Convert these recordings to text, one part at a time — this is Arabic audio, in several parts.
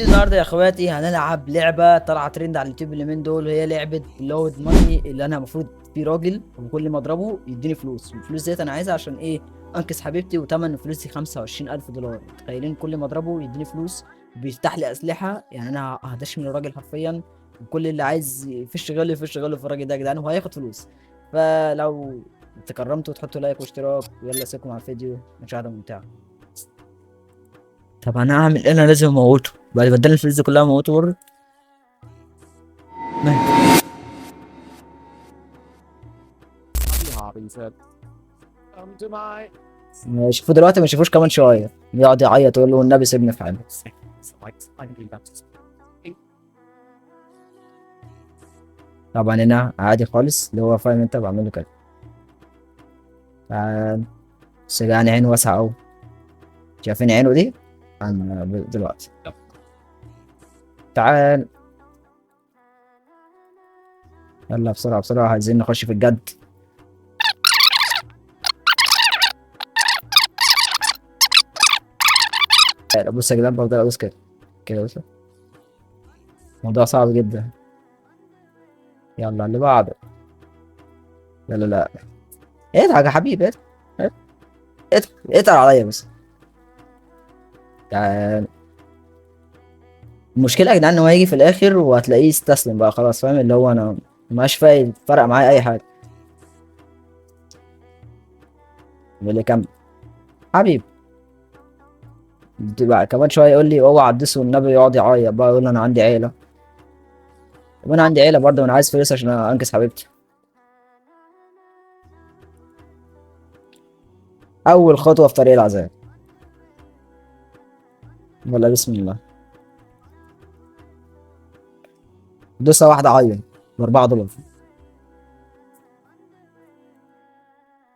النهارده يا اخواتي هنلعب لعبه طالعه ترند على اليوتيوب اليومين دول، وهي لعبه لود ماني، اللي انا المفروض في راجل وكل ما اضربه يديني فلوس. الفلوس ديت انا عايزها عشان ايه؟ انقذ حبيبتي، وتمن فلوسي 25,000 دولار. متخيلين؟ كل ما اضربه يديني فلوس، بيفتح لي اسلحه. يعني انا هدش من الراجل حرفيا، وكل اللي عايز يفش غله يفش غله في الراجل ده يا جدعان، وهياخد فلوس. فلو تكرمتوا تحطوا لايك واشتراك، ويلا سيبكم على الفيديو، مشاهده ممتعه. طب انا هعمل ايه؟ انا لازم اموته بعد ما اداني الفلوس دي كلها، اموته برضه. ماشي. Harvey said, "Come to my يشوفوه دلوقتي ما يشوفوش كمان شويه، يقعد يعيط ويقول له والنبي سيبني في حالي. seconds." Like, I knew that. طبعا هنا عادي خالص، اللي هو فاهم انت، بعمل له كده. تعال. بس يعني عينه واسعه قوي، شايفين عينه دي؟ انا دلوقتي. تعال. يلا بسرعه بسرعه، عايزين نخش في الجد. بص يا جدعان، بفضل ادوس كده كده. بص، الموضوع صعب جدا. يلا اللي بعده. لا لا لا، اتعب يا حبيبي، اتعب. اتعب اتعب عليا بس. تعال. المشكله يا جدعان ان هو هيجي في الاخر وهتلاقيه استسلم بقى خلاص، فاهم؟ اللي هو انا مش فايد فرق معايا اي حاجه. يقول لي كمل حبيبي. بقى كمان شويه يقول لي اوعى تدوس والنبي، يقعد يعيط بقى يقول انا عندي عيله. طب انا عندي عيله برضه، وانا عايز فلوس عشان انقذ حبيبتي. اول خطوه في طريق العذاب. ولا بسم الله. دوسه واحده عيط ب4 دولار.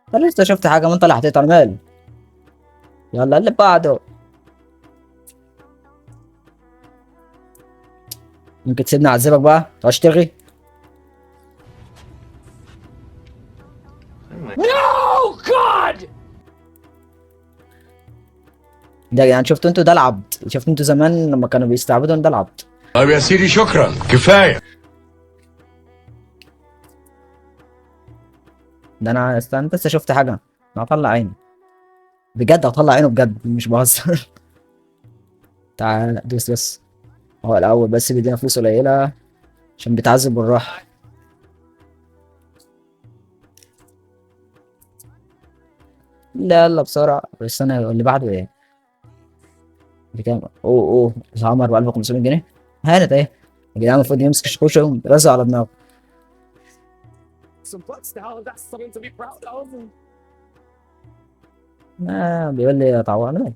انت لسه شفت حاجه؟ ما انت اللي حطيتها المال. يلا اللي بعده. ممكن تسيبني اعذبك بقى؟ تقعدش ترغي. No, God! ده يعني شفتوا انتوا؟ ده العبد. شفتوا انتوا زمان لما كانوا بيستعبدوا؟ ده العبد. طيب يا سيدي، شكرا كفايه. ده انا استنى بس، شفت حاجه؟ انا هطلع عيني بجد، هطلع عينه بجد، مش بهزر. تعال دوس بس. هو الاول بس بيدينا فلوس قليله عشان بيتعذب بالراحه. لا يلا بسرعه. بس انا اللي بعده ايه؟ بكام؟ اوه الهامر ب 1500 جنيه. هانت ايه يا جدعان؟ المفروض يمسك الشاكوش يقوم رزع على دماغه. Some bucks now, that's something to be proud of. بيقول لي طوعنا.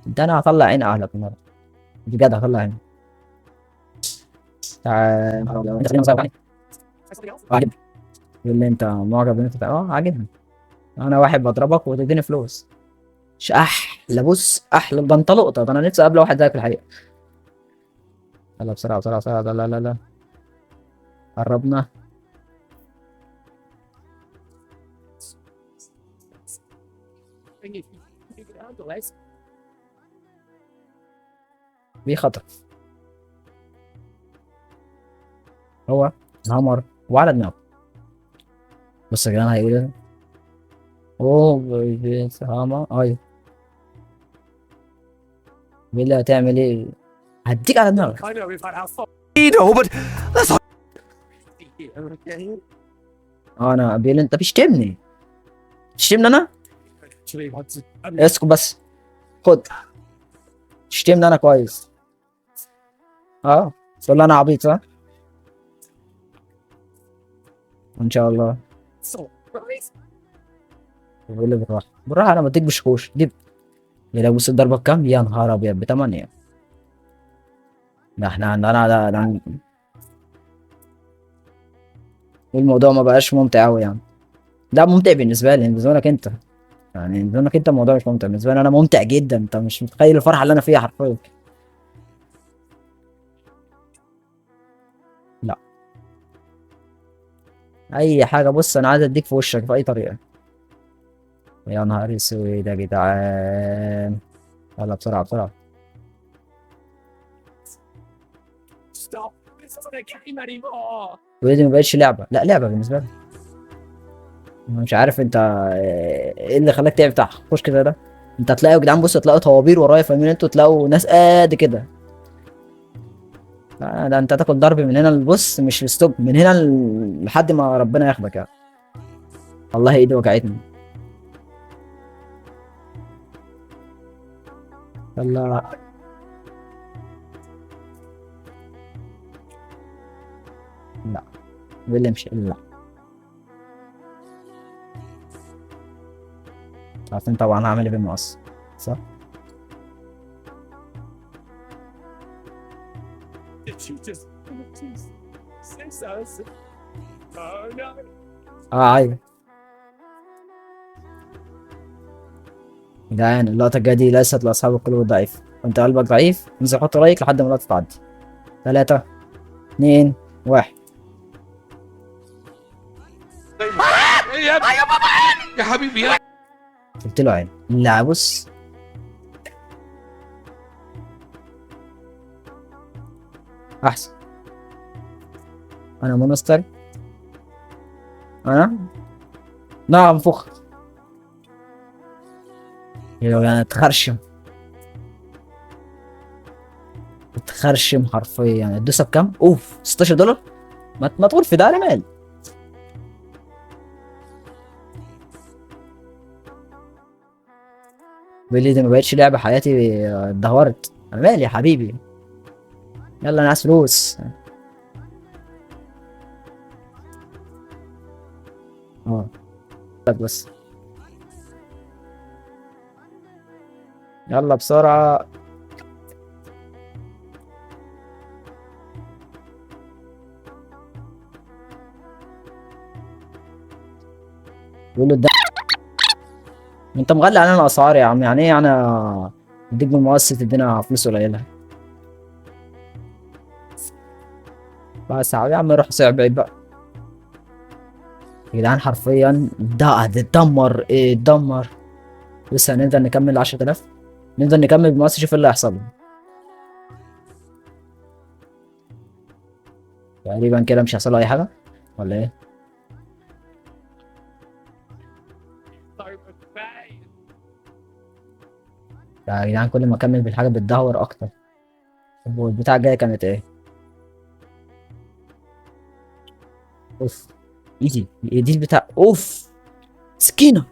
ده انا هطلع عين اهلك النهارده، بجد هطلع عين. تعال انت خلينا نصير يعني. Try something else? عاجبني. يقول لي انت معجب ان انت عاجبني. انا واحد بضربك وتديني فلوس. مش احلى؟ بص احلى، ده انت لقطه. ده انا نفسي اقابل واحد زيك في الحقيقه. يلا بسرعه بسرعه بسرعه. لا لا لا لا، قربنا. Bring it. You can handle it. في خطر. هو الهمر وعلى دماغه. بص يا جدعان هيقول ايه؟ اوه هامر ايوه. بيقول لي هتعمل ايه؟ هديك على دماغك. I know we've had our fun No, but that's here, okay? انا بيقول لي انت بتشتمني. تشتمني انا؟ Actually, want to. اسكت بس. خد. تشتمني انا كويس. تقول لي انا عبيط صح؟ ان شاء الله. So, right? بيقول لي بالراحه بالراحه، انا بديك بشكوش دي. يا بص الضربه بكام؟ يا نهار ابيض، ب8. ده احنا ده الموضوع ما بقاش ممتع قوي يعني. ده ممتع بالنسبه لي، بالنسبه لك انت يعني، بالنسبه لك انت الموضوع مش ممتع. بالنسبه لي انا ممتع جدا، انت مش متخيل الفرحه اللي انا فيها حرفيا. لا، اي حاجه. بص انا عايز اديك في وشك باي طريقه. يا نهار اسود يا جدعان. يلا بسرعه بسرعه. Stop. This isn't a game anymore. ودي ما بقتش لعبه، لا لعبه بالنسبه لي. أنا مش عارف انت ايه اللي خلاك تعمل تحت خش كده ده. انت هتلاقوا يا جدعان، بص هتلاقوا طوابير ورايا، فاهمين انتوا؟ تلاقوا ناس قد كده. ده انت هتاكل ضرب من هنا بص، مش الستوب من هنا لحد ما ربنا ياخدك يعني. والله ايدي وجعتني. يلا. لا بالله امشي، لا. عارفين طبعا هعمل ايه بالمقص، صح؟ Did you just six us? Oh no. ايوه. جدعان اللقطة الجاية دي ليست لأصحاب القلوب الضعيفة، وأنت قلبك ضعيف انزل حط لايك لحد ما اللقطة تعدي. 3 2 1. يا بابا يا حبيبي يا قلت له عين، لا بص. أحسن. أنا مونستر. أنا نعم فخر. انا اتخرشم. اتخرشم حرفيا يعني. الدوسة بكام؟ اوف $16. ما تقول في ده انا مالي. بيقول لي دي ما بقتش لعبة، حياتي اتدهورت. انا مالي يا حبيبي. يلا انا عايز فلوس. اه بس يلا بسرعة. بيقول له ده انت مغلي علينا الاسعار يا عم، يعني ايه انا اديك بالمقص تدينا فلوس قليلة؟ بس يا عم روح سعر بعيد بقى. يا جدعان حرفيا ده اتدمر، ايه اتدمر. بس هنقدر نكمل 10,000. نقدر نكمل بمقص، شوف إيه اللي هيحصل. تقريبا كده مش هيحصل له اي حاجة ولا ايه؟ Sorry, but bad. يا جدعان كل ما اكمل بالحاجة بتدهور اكتر. طب والبتاع الجاية كانت ايه؟ اوف. ايدي دي البتاع، اوف سكينة.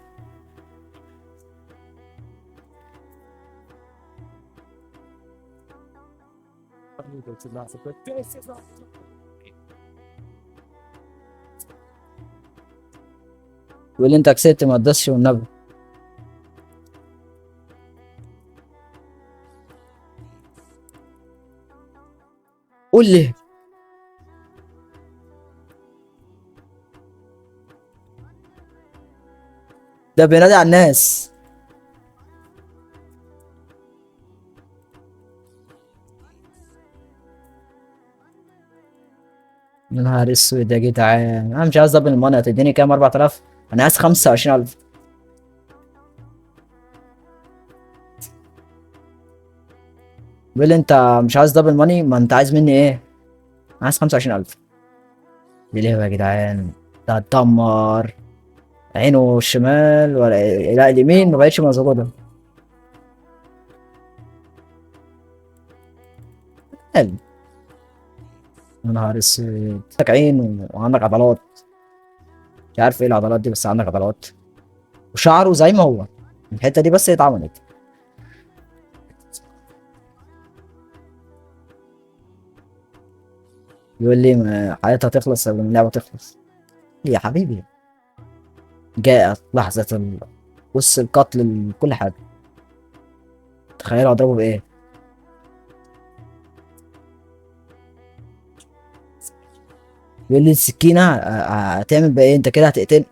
I'm gonna go to NASA, but this is not. يقول لي انت كسبت ما تدوسش والنبي. قول لي. ده بينادي على الناس. يا نهار اسود يا جدعان، انا مش عايز دبل الماني. هتديني كام؟ 4000؟ انا عايز 25,000. بيقول لي انت مش عايز دبل ماني، ما انت عايز مني ايه؟ انا عايز 25,000. دي ليه يا جدعان؟ ده اتدمر. عينه الشمال ولا لا اليمين ما بقتش مظبوطه. قال يا نهار اسود. عندك عين وعندك عضلات. مش عارف ايه العضلات دي، بس عندك عضلات. وشعره زي ما هو. الحته دي بس هي اتعملت. يقول لي حياتها تخلص قبل ما اللعبه تخلص. يا حبيبي جاءت لحظه بص القتل لكل حاجه. تخيلوا اضربه بايه. بيقول لي السكينه هتعمل بايه؟ انت كده هتقتل.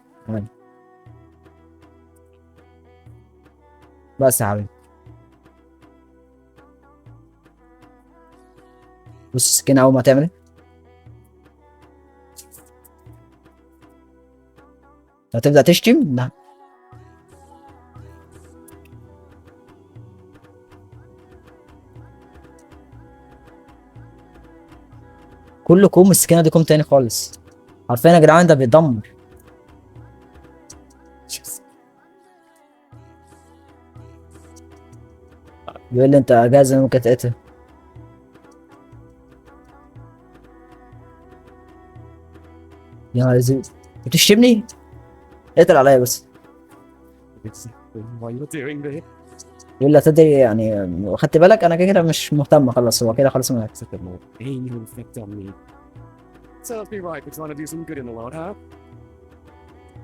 بس يا حبيبي بص السكينه اول ما تعمل إيه؟ هتبدا تشتم. لا كله كوم، السكينه دي كوم تاني خالص. عارفين يا جدعان ده بيدمر. Just بيقول لي انت جاهز انا ممكن تقتل. يا نهار اسود، بتشتمني؟ اقتل عليا بس. exactly why you're doing this. يقول لي تدري يعني، خدت بالك انا كده كده مش مهتم خلاص، هو كده خلاص معاك. It's a bit more pain you inflict on me. Serves me right for trying to do some good in the world, huh?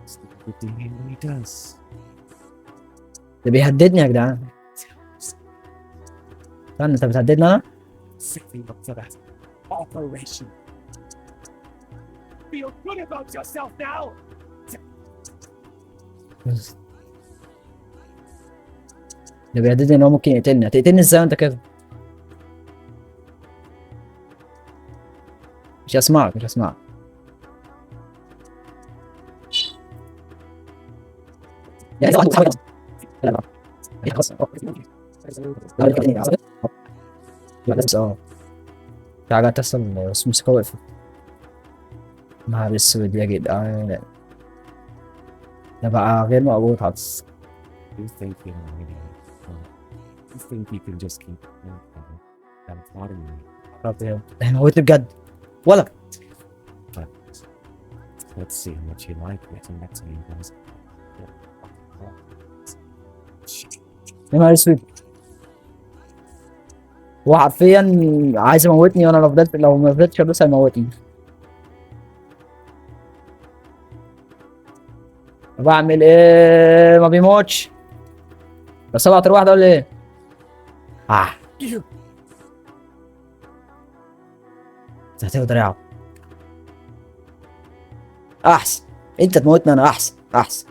It's the good thing he really does. ده بيهددني يا جدعان. استنى، انت بتهددني انا؟ Setting up for that operation. Feel good about yourself now. ده بيهددني ان هو ممكن يقتلني. هتقتلني ازاي وانت كده؟ مش هسمعك مش هسمعك. يعني لا لا خلاص. بس في حاجات تحصل بس الموسيقى وقفت. نهار اسود يا جدعان، ده بقى غير مقبول خالص. You think you're an idiot. You think you can just keep that part of me. ده هيموتني بجد ولا. But let's see how much you like it and that's how you guys. يا نهار اسود، هو حرفيا عايز يموتني، وانا لو ما فضلتش ادوس هيموتني. بعمل ايه؟ ما بيموتش. بس 7 واحدة ولا ايه؟ You هتاخد دراعه. احسن انت تموتني انا، احسن. احسن.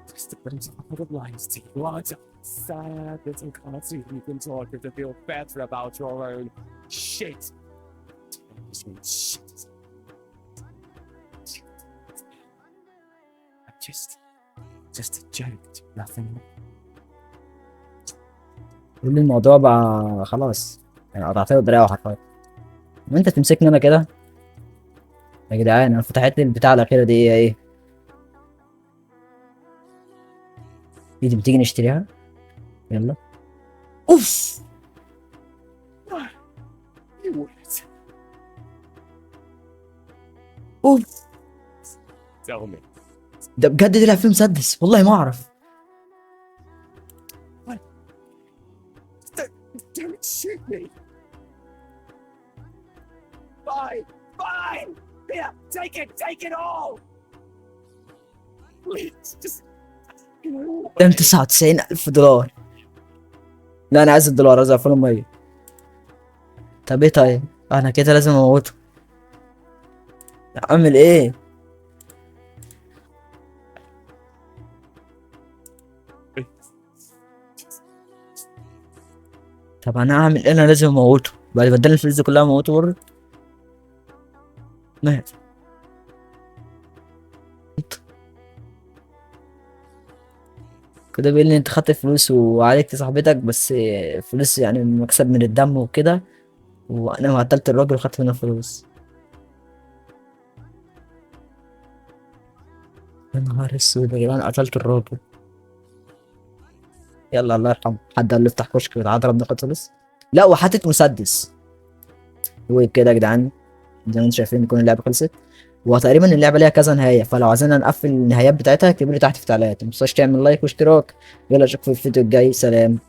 just a bunch of lies to you. Lots of sad little constantly you can talk to feel better about your own shit. Shit. I'm just a joke, nothing. يقول لي الموضوع بقى خلاص، يعني قطعت له دراعه حرفيا. وانت تمسكني انا كده يا جدعان؟ انا فتحت لي البتاع الاخيره دي ايه؟ دي بتيجي نشتريها؟ يلا. اوف You wouldn't. اوف، Tell me. ده بجد طلع فيه مسدس، والله ما اعرف. Don't shoot me. Fine. Here, take it all. Please, just. ده 99,000 دولار. لا انا عايز الدولار، عايز اقفله ميه. طب ايه طيب؟ انا كده لازم اموته. اعمل ايه؟ طب انا اعمل ايه؟ انا لازم اموته بعد ما اداني الفلوس دي كلها، اموته برضه. مات. كده بيقول لي انت خدت فلوس وعالجت صاحبتك، بس فلوس يعني مكسب من الدم وكده، وانا قتلت الراجل وخدت منه فلوس. يا نهار اسود يا جدعان، قتلت الراجل. يلا الله يرحمه، حد قال له افتح كشك بتعضرب بناخد فلوس؟ لا وحاطط مسدس. وكده يا جدعان زي ما انتم شايفين تكون اللعبه خلصت. وتقريبا اللعبه ليها كذا نهايه، فلو عايزين نقفل النهايات بتاعتها اكتبوا لي تحت في التعليقات. متنساش تعمل لايك واشتراك. يلا اشوفكم في الفيديو الجاي، سلام.